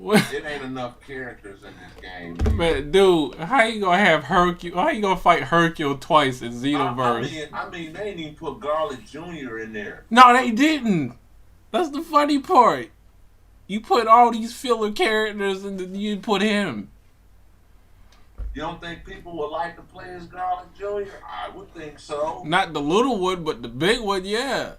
It ain't enough characters in this game. Man, dude, how you gonna have Hercule? How you gonna fight Hercule twice in Xenoverse? I mean, they didn't even put Garlic Jr. in there. No, they didn't. That's the funny part. You put all these filler characters and then you put him. You don't think people would like to play as Garlic Jr.? I would think so. Not the little one, but the big one, yeah.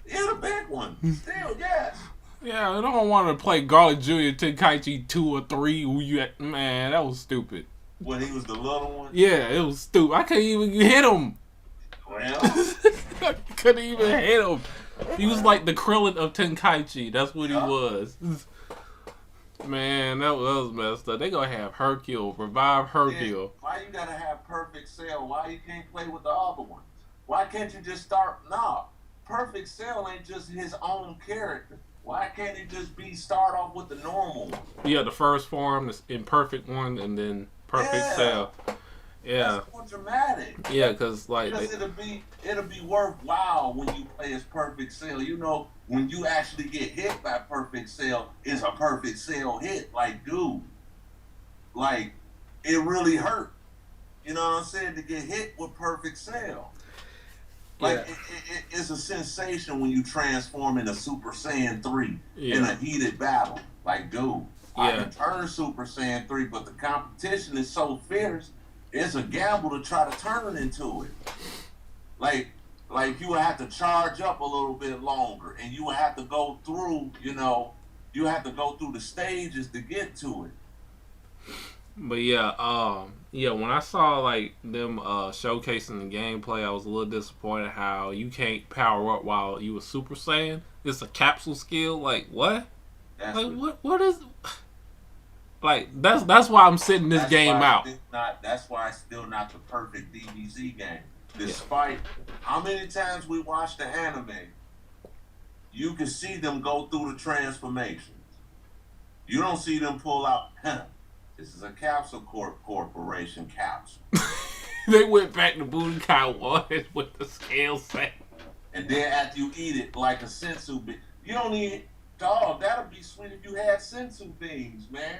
Yeah, the big one. Still, yes. Yeah, I don't want to play Garlic Jr. Tenkaichi 2 or 3. Man, that was stupid. When he was the little one? Yeah, it was stupid. I couldn't even hit him. Well, I couldn't even hit him. He was like the Krillin of Tenkaichi. That's what he was. Man, that was messed up. They gonna have Hercule, revive Hercule. Yeah, why you gotta have Perfect Cell? Why you can't play with the other ones? Why can't you just start? No, Perfect Cell ain't just his own character. Why can't he just start off with the normal one? Yeah, the first form, the imperfect one, and then Perfect Cell. Yeah. That's more dramatic. Yeah, because it'll be worthwhile when you play as Perfect Cell. You know, when you actually get hit by Perfect Cell, it's a Perfect Cell hit. Like, dude, like it really hurt. You know what I'm saying? To get hit with Perfect Cell. Like it's a sensation when you transform into Super Saiyan 3 in a heated battle. Like, dude, I can turn Super Saiyan 3, but the competition is so fierce. It's a gamble to try to turn into it. Like you would have to charge up a little bit longer, and you would have to go through, you have to go through the stages to get to it. But when I saw like them showcasing the gameplay, I was a little disappointed how you can't power up while you were Super Saiyan. It's a capsule skill. Like what? What is? Like that's why I'm sitting this game out. That's why it's still not the perfect DBZ game. Despite how many times we watch the anime, you can see them go through the transformations. You don't see them pull out. This is a Capsule Corporation capsule. They went back to Budokai 1 with the scale set. And then after you eat it like a sensu bean, you don't need. Dog, that'd be sweet if you had sensu beans, man.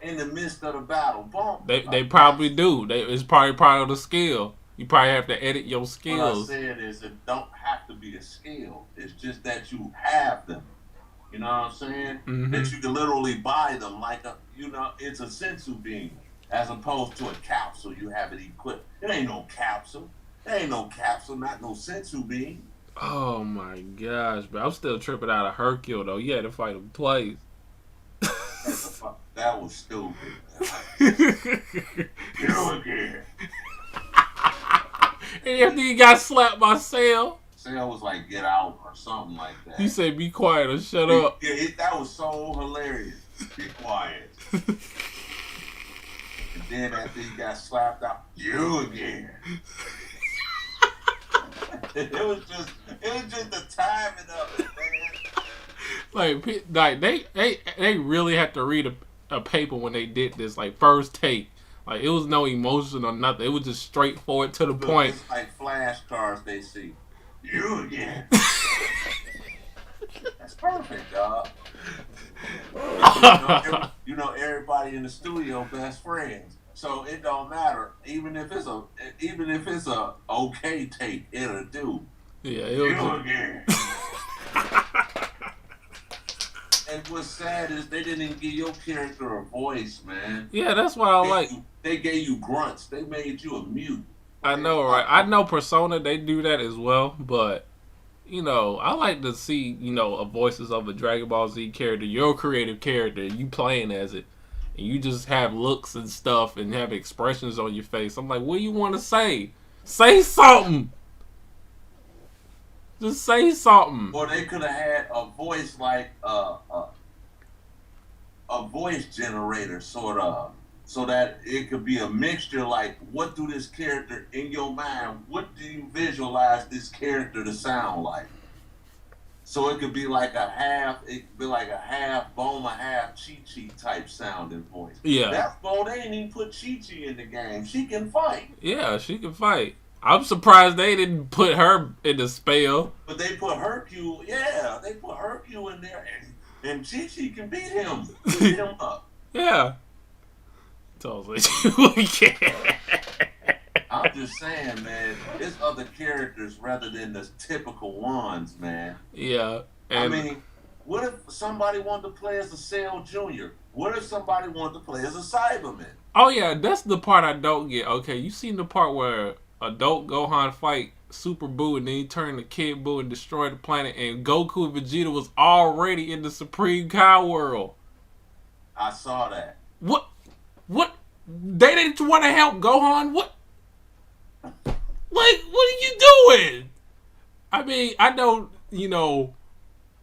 In the midst of the battle, They probably do. It's probably part of the skill. You probably have to edit your skills. What I said is it don't have to be a skill. It's just that you have them. You know what I'm saying? Mm-hmm. That you can literally buy them like it's a sensu bean as opposed to a capsule. You have it equipped. It ain't no capsule. There ain't no capsule, not no sensu bean. Oh my gosh, bro. I'm still tripping out of Hercule though. You had to fight him twice. That was stupid. You again. And after he got slapped by Cell. Cell was like, get out or something like that. He said, be quiet or shut up. Yeah, that was so hilarious. Be quiet. And then after he got slapped out, you again. It was just the timing of it, man. Like they really had to read a paper when they did this, like first take. Like it was no emotion or nothing. It was just straightforward to the point. It's like flashcards they see. You again. That's perfect, dog. You know everybody in the studio best friends. So it don't matter. Even if it's a okay take, it'll do. Yeah, you again. And what's sad is they didn't even give your character a voice, man. Yeah, that's why I like. They gave you grunts. They made you a mute. I know, right? I know Persona, they do that as well, but I like to see, a voices of a Dragon Ball Z character, your creative character, you playing as it, and you just have looks and stuff and have expressions on your face. I'm like, what do you want to say? Say something. Just say something. Or they could have had a voice like a voice generator, sort of, so that it could be a mixture. Like, what do this character in your mind? What do you visualize this character to sound like? So it could be like a half. It could be like a half Bulma, half Chi-Chi type sounding voice. Yeah. That's why they ain't even put Chi-Chi in the game. She can fight. Yeah, she can fight. I'm surprised they didn't put her in the spell. But they put Hercule, they put Hercule in there. And And Chi-Chi can beat him. Beat him up. Yeah. Totally. We can't. I'm just saying, man, it's other characters rather than the typical ones, man. Yeah. I And mean, what if somebody wanted to play as a Cell Jr.? What if somebody wanted to play as a Cyberman? oh yeah, that's the part I don't get. Okay, you seen the part where adult Gohan fight Super Buu and then he turned to Kid Buu and destroyed the planet and Goku and Vegeta was already in the Supreme Kai world. I saw that. What? What? They didn't want to help Gohan? What? Like, what are you doing? I mean, I know,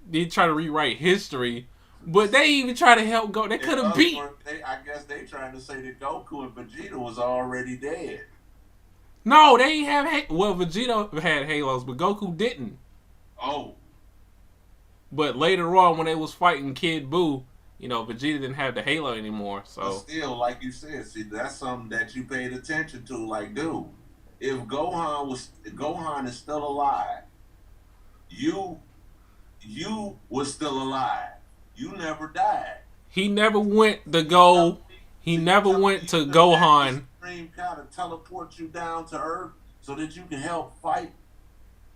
they try to rewrite history, but they even try to help Go. They could have beat. I guess they trying to say that Goku and Vegeta was already dead. No, they ain't have. Well, Vegeta had halos, but Goku didn't. Oh. But later on, when they was fighting Kid Buu, Vegeta didn't have the halo anymore. So but still, like you said, see, that's something that you paid attention to. Like, dude, if Gohan is still alive, you was still alive. You never died. he never went to go. He never went to Gohan. Supreme kind of teleport you down to Earth so that you can help fight.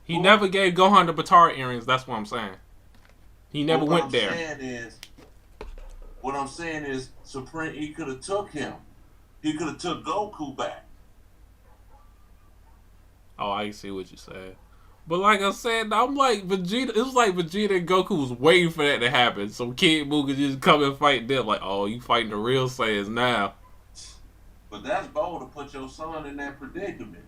He never gave Gohan the Batara earrings. That's what I'm saying. He never went there. What I'm saying is, Supreme. He could have took him. He could have took Goku back. Oh, I see what you're saying. But like I said, I'm like Vegeta. It was like Vegeta and Goku was waiting for that to happen, so Kid Buu could just come and fight them. Like, oh, you fighting the real Saiyans now. But that's bold to put your son in that predicament.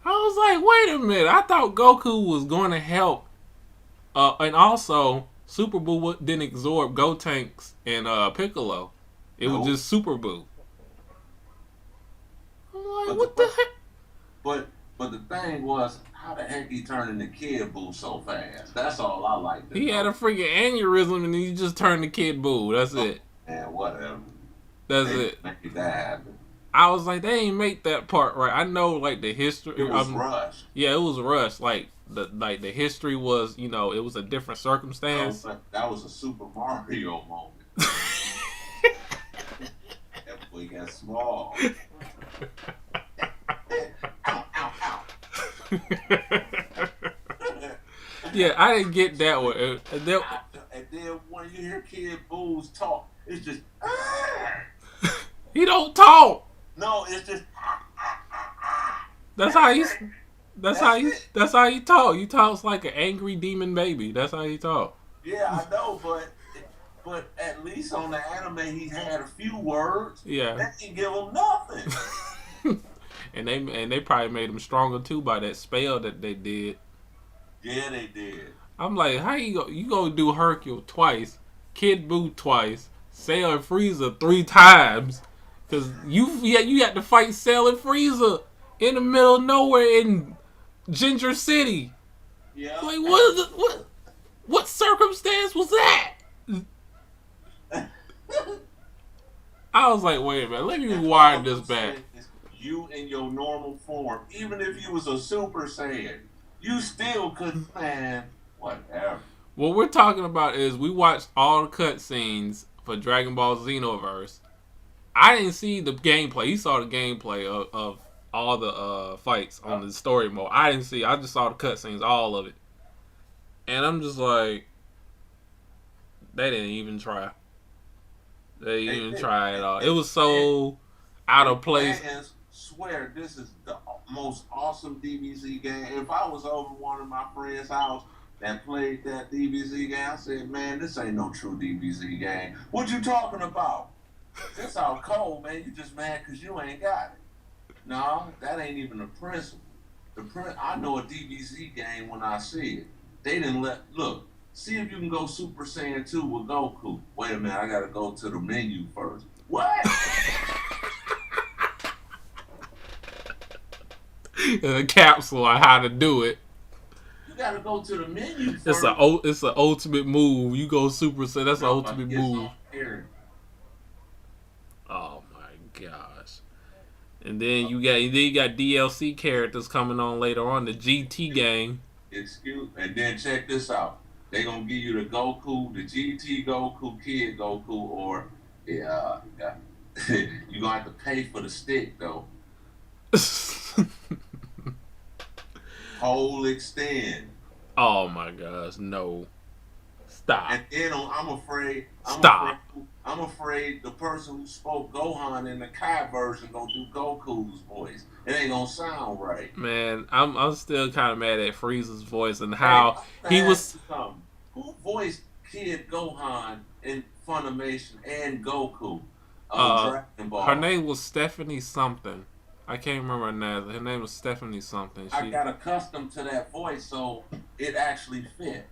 I was like, wait a minute. I thought Goku was going to help. And also, Super Buu didn't absorb Gotenks and Piccolo. It was just Super Buu. I'm like, what the heck? But the thing was, how the heck he turned into Kid Buu so fast? That's all I like to know. He had a freaking aneurysm and he just turned to Kid Buu. That's it. Man, whatever. That's it. Make that happen. I was like, they ain't make that part right. I know, like, the history. It was rushed. Yeah, it was rushed. Like the history was, it was a different circumstance. That was a Super Mario moment. That boy got small. Ow, ow, ow. Yeah, I didn't get that one. And then when you hear Kid Boo's talk, it's just. He don't talk. No, it's just. That's how he talk. He talks like an angry demon baby. That's how he talk. Yeah, I know, but at least on the anime he had a few words. Yeah. That didn't give him nothing. and they probably made him stronger too by that spell that they did. Yeah, they did. I'm like, how you gonna do Hercule twice, Kid Buu twice, Cell and Frieza 3 times? Cause you had to fight Cell and Frieza in the middle of nowhere in Ginger City. Yeah. Like what circumstance was that? I was like, wait a minute, let me rewind this back. You in your normal form, even if you was a Super Saiyan, you still couldn't, man. Whatever. What we're talking about is we watched all the cutscenes for Dragon Ball Xenoverse. I didn't see the gameplay. You saw the gameplay of all the fights on the story mode. I didn't see. I just saw the cutscenes, all of it. And I'm just like, they didn't even try. They didn't even try at all. It was so out of place. Fans swear this is the most awesome DBZ game. If I was over one of my friends' house that played that DBZ game, I said, man, this ain't no true DBZ game. What you talking about? This out cold, man. You just mad because you ain't got it. No, that ain't even the principle. I know a DBZ game when I see it. They didn't look. See if you can go Super Saiyan 2 with Goku. Wait a minute, I gotta go to the menu first. What? A capsule on how to do it. You gotta go to the menu first. It's an ultimate move. You go Super Saiyan. That's an ultimate move. Oh my gosh! And then you got DLC characters coming on later on the GT game. And then check this out. They gonna give you the Goku, the GT Goku, Kid Goku, or yeah, you gonna have to pay for the stick though. Whole extend. Oh my gosh, no. Stop. And then Stop. I'm afraid the person who spoke Gohan in the Kai version gonna do Goku's voice. It ain't gonna sound right. Man, I'm still kind of mad at Frieza's voice and Hey, how I'm he gonna ask was. you something. Who voiced Kid Gohan in Funimation and Goku on Dragon Her Ball? name was Stephanie something. I can't remember her name. Her name was Stephanie something. I got accustomed to that voice, so it actually fit.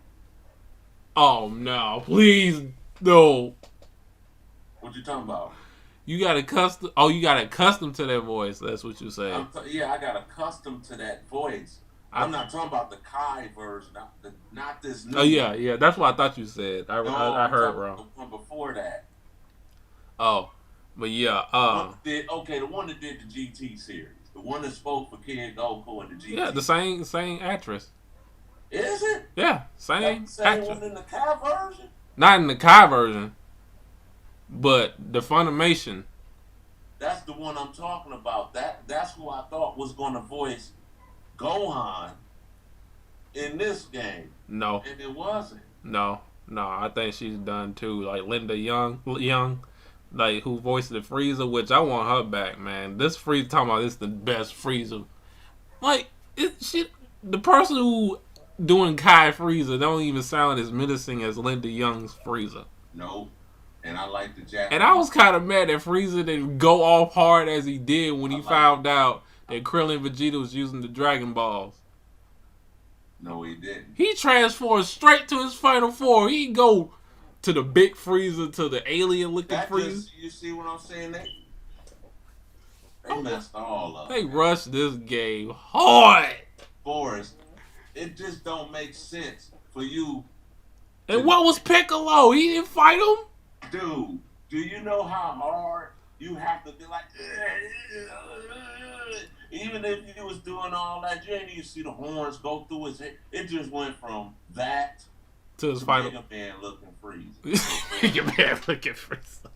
Oh no! Please no. What you talking about? You got accustomed. Oh, you got accustomed to that voice. That's what you say. Yeah, I got accustomed to that voice. I'm not talking about the Kai version, not this new. Oh yeah. That's what I thought you said. I heard wrong. The one before that. Oh, but yeah. The one that did the GT series, the one that spoke for Kid Goku and the GT. Yeah, the same actress. Is it? Yeah, same same actress. one in the Kai version. Not in the Kai version, but the Funimation. That's the one I'm talking about. That's who I thought was going to voice Gohan in this game. No, and it wasn't. No. I think she's done too. Like Linda Young, like who voiced the Frieza, which I want her back, man. This Frieza, talking about this the best Frieza. Like the person who doing Kai Frieza don't even sound as menacing as Linda Young's Frieza. No. And I like the Japanese. And I was kind of mad that Frieza didn't go off hard as he did when he found out that Krillin Vegeta was using the Dragon Balls. No, he didn't. He transformed straight to his final form. He go to the big Frieza, to the alien-looking Frieza. You see what I'm saying? They messed all up. They rushed this game hard. Boris, it just don't make sense for you. And what was Piccolo? He didn't fight him? Dude, do you know how hard you have to be like, even if you was doing all that, you ain't even see the horns go through his head. It just went from that to his final. Mega Man looking Frieza. Mega Man looking Frieza.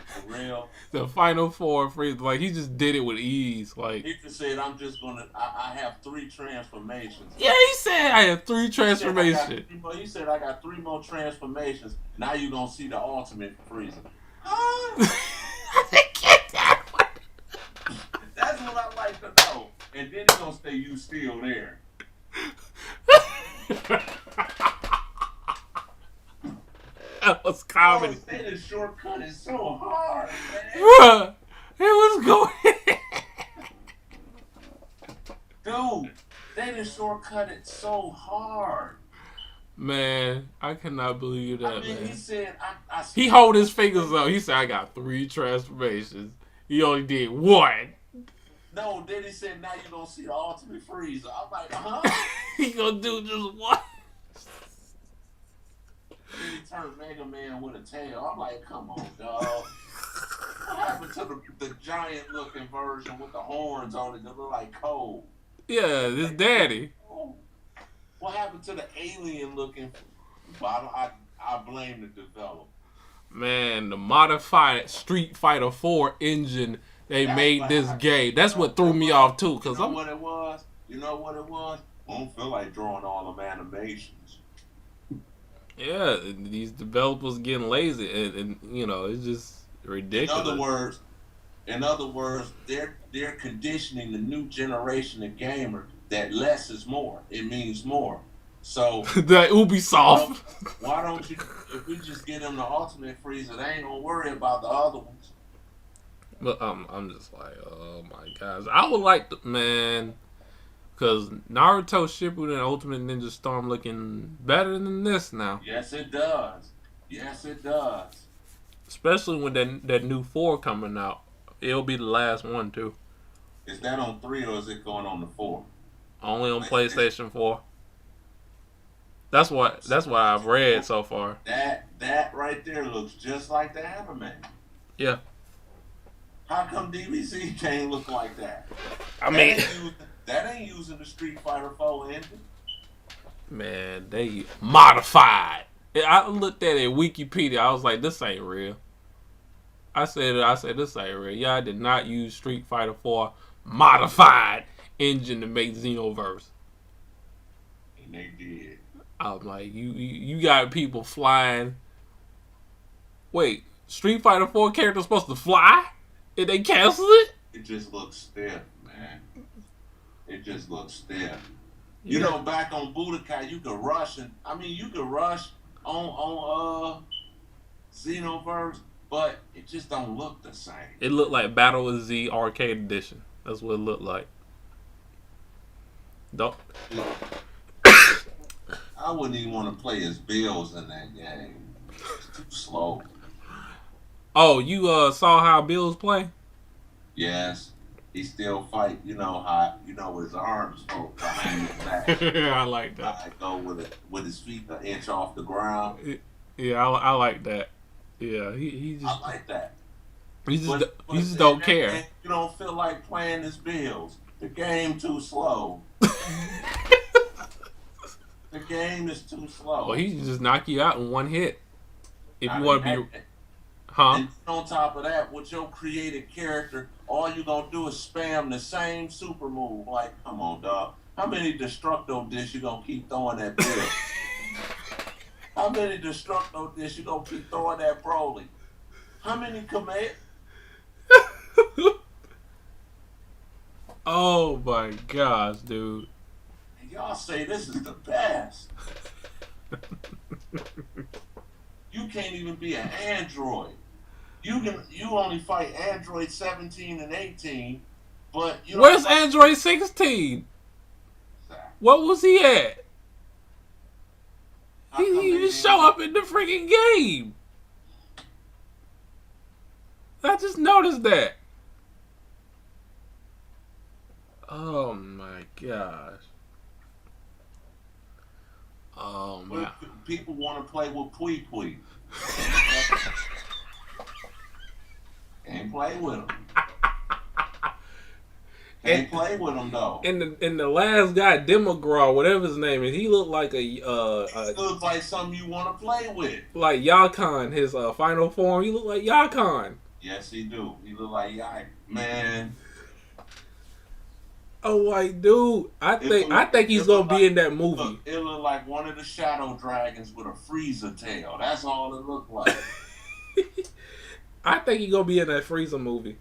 For real. The final four Frieza, like he just did it with ease. Like he just said, I have 3 transformations. Yeah, he said I have 3 transformations. He said I got 3 more transformations. Now you gonna see the ultimate Frieza. That's what I like to know. And then he's gonna say you still there. That was comedy. Oh, the shortcut is so hard, man. It was going. Dude, they just shortcut it so hard. Man, I cannot believe that, man. He said, he hold his fingers up. He said, I got 3 transformations. He only did 1. No, then he said, now you're going to see the ultimate Frieza. I'm like, He gonna do just 1. Then he turned Mega Man with a tail. I'm like, come on, dog. What happened to the giant looking version with the horns on it that look like coal? Yeah, this daddy. What happened to the alien looking? I blame the developer. Man, the modified Street Fighter 4 engine they made this game. That's what threw me off too. Cause you know what it was? I don't feel like drawing all them animations. Yeah, these developers getting lazy, and you know it's just ridiculous. In other words, they're conditioning the new generation of gamer that less is more. It means more. So the Ubisoft. Why don't you? If we just get them the ultimate Frieza, they ain't gonna worry about the other ones. But I'm just like, oh my gosh, I would like to, man, because Naruto Shippuden Ultimate Ninja Storm looking better than this now. Yes, it does. Yes, it does. Especially when that new 4 coming out. It'll be the last one too. Is that on 3 or is it going on the 4? Only on PlayStation 4. That's what I've read so far. That right there looks just like the anime. Yeah. How come DBZ can't look like that? I mean, that ain't using the Street Fighter 4 engine. Man, they modified. I looked at it Wikipedia. I was like, this ain't real. I said, this ain't real. Y'all did not use Street Fighter 4 modified engine to make Xenoverse. And they did. I'm like, you got people flying. Wait, Street Fighter 4 characters supposed to fly? And they canceled it? It just looks stiff, man. It just looks stiff. You know, back on Budokai, you could rush, and I mean, you could rush on Xenoverse, but it just don't look the same. It looked like Battle of Z Arcade Edition. That's what it looked like. Don't. I wouldn't even want to play as Bills in that game. It's too slow. Oh, you saw how Bills play? Yes. He still fight, you know how his arms go behind his back. I like that. I go with his feet an inch off the ground. Yeah, I like that. Yeah, he just. I like that. He just don't care. You don't feel like playing as Bills. The game too slow. The game is too slow. Well, he can just knock you out in one hit. If you want to be. Huh? And on top of that, with your created character, all you gonna do is spam the same super move. Like, come on, dog. How many Destructo discs you gonna keep throwing at Bill? How many Destructo discs you gonna keep throwing at Broly? How many commit? Oh my gosh, dude. And y'all say this is the best. You can't even be an android. You only fight Android 17 and 18, but you where's Android 16? What was he at? He didn't even show up in the freaking game. I just noticed that. Oh my gosh. Oh man. People want to play with Pui Pui. Can't play with him. Can't play with him though. In the last guy, Demogorgon, whatever his name is, he looked like he looks like something you want to play with. Like Yakon, his final form. He looked like Yakon. Yes, he do. He look like Yakon. Man. Oh, like, dude, I think he's gonna be in that movie. Look, it looked like one of the Shadow Dragons with a Frieza tail. That's all it looked like. I think he's gonna be in that Frieza movie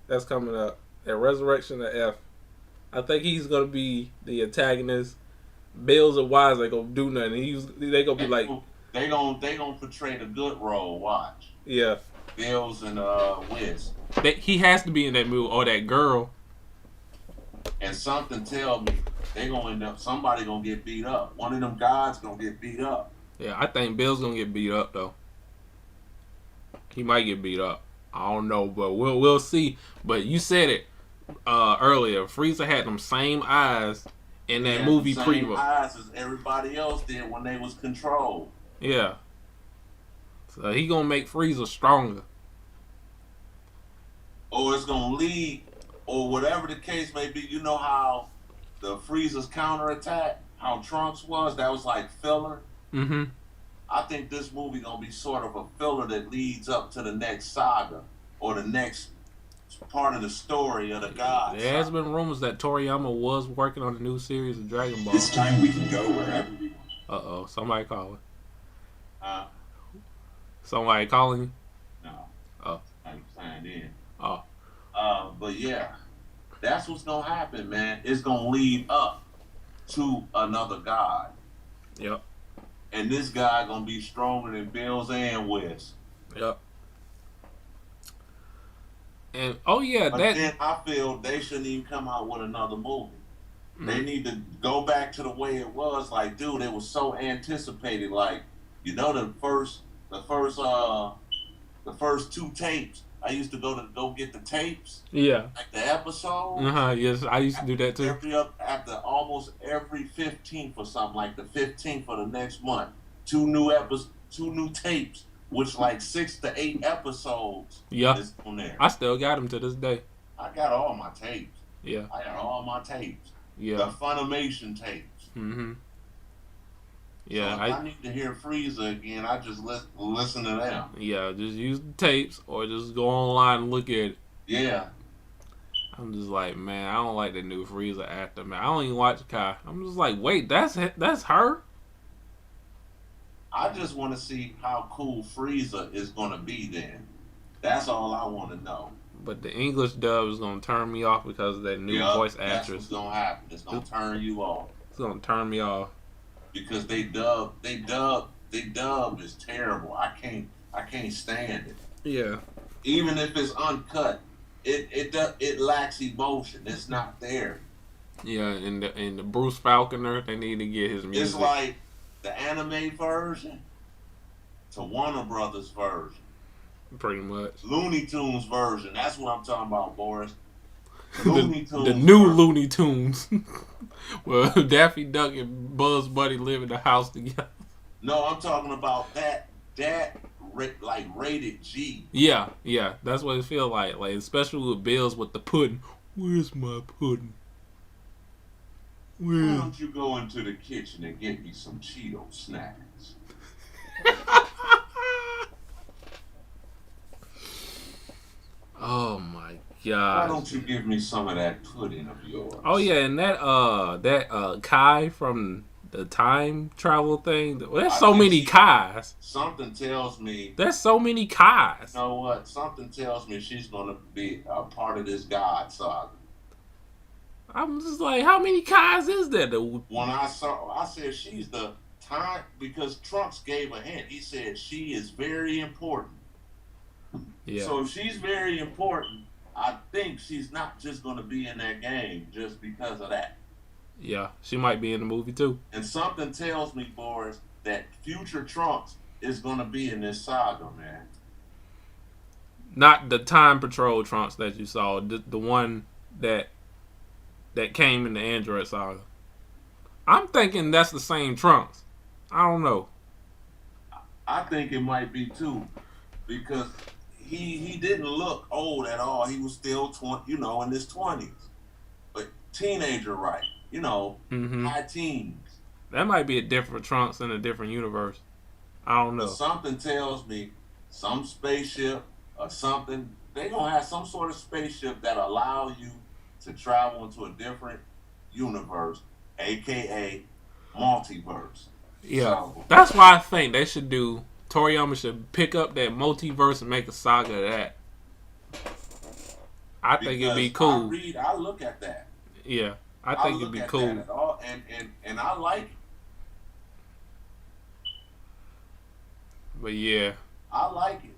that's coming up. That Resurrection of F. I think he's gonna be the antagonist. Bills and Wise ain't gonna do nothing. They gonna be like they gonna portray the good role. Watch. Yeah. Bills and Wiz. He has to be in that movie or that girl. And something tell me they gonna end up. Somebody gonna get beat up. One of them gods gonna get beat up. Yeah, I think Bill's gonna get beat up though. He might get beat up. I don't know, but we'll see. But you said it earlier. Frieza had them same eyes in that movie preview. Same eyes as everybody else did when they was controlled. Yeah. So he gonna make Frieza stronger. Or it's gonna lead, or whatever the case may be. You know how the Frieza's counterattack, how Trunks was, that was like filler. Mm-hmm. I think this movie gonna be sort of a filler that leads up to the next saga or the next part of the story of the gods. There has been rumors that Toriyama was working on a new series of Dragon Ball. This time we can go wherever we want. Uh-oh, somebody calling. Huh? Somebody calling you? No. Oh. I'm signed in. Oh. But yeah, that's what's gonna happen, man. It's gonna lead up to another god. Yep. And this guy gonna be stronger than Bills and Wiz. Yep. And oh yeah, but then I feel they shouldn't even come out with another movie. Mm-hmm. They need to go back to the way it was. Like, dude, it was so anticipated. Like, you know, the first two tapes. I used to go get the tapes. Yeah. Like the episodes. Yes, I used to do that too. After almost every 15th or something, like the 15th for the next month, two new tapes, which like 6 to 8 episodes. Yeah. Is on there. I still got them to this day. I got all my tapes. Yeah. I got all my tapes. Yeah. The Funimation tapes. Mm-hmm. So Yeah, if I need to hear Frieza again, I just listen to them. yeah, just use the tapes or just go online and look at it. Yeah. I'm just like, man, I don't like the new Frieza actor, man. I don't even watch Kai. I'm just like, wait, that's her? I just want to see how cool Frieza is going to be then. That's all I want to know. But the English dub is gonna turn me off because of that new voice actress. That's what's gonna happen. It's gonna turn you off. It's gonna turn me off. Because they dub is terrible. I can't stand it. Yeah. Even if it's uncut, it lacks emotion. It's not there. Yeah, and the Bruce Falconer, they need to get his music. It's like the anime version to Warner Brothers version. Pretty much. Looney Tunes version. That's what I'm talking about, Boris. Looney Tunes. The new version. Looney Tunes. Well, Daffy Duck and Buzz Bunny live in the house together. No, I'm talking about that like rated G. Yeah. That's what it feels like. Like, especially with Bills with the pudding. Where's my pudding? Why don't you go into the kitchen and get me some Cheeto snacks? Oh my Why god. don't you give me some of that pudding of yours? Oh yeah, and that Kai from the time travel thing. There's so many Kais. Something tells me. There's so many Kais. You know what? Something tells me she's gonna be a part of this God saga. I'm just like, how many Kais is there? When I said she's the time because Trunks gave a hint. He said she is very important. Yeah. So if she's very important, I think she's not just going to be in that game just because of that. Yeah, she might be in the movie too. And something tells me, Boris, that future Trunks is going to be in this saga, man. Not the Time Patrol Trunks that you saw, the one that came in the Android saga. I'm thinking that's the same Trunks. I don't know. I think it might be too, because he didn't look old at all. He was still in his 20s, but teenager, right? High teens. That might be a different Trunks in a different universe. I don't know. But something tells me some spaceship or something. They're gonna have some sort of spaceship that allow you to travel into a different universe, aka multiverse. Yeah, so, that's why I think they should do. Toriyama should pick up that multiverse and make a saga of that. I think it'd be cool. I look at that. Yeah, I think it'd be cool. That at all, and I like it. But yeah, I like it.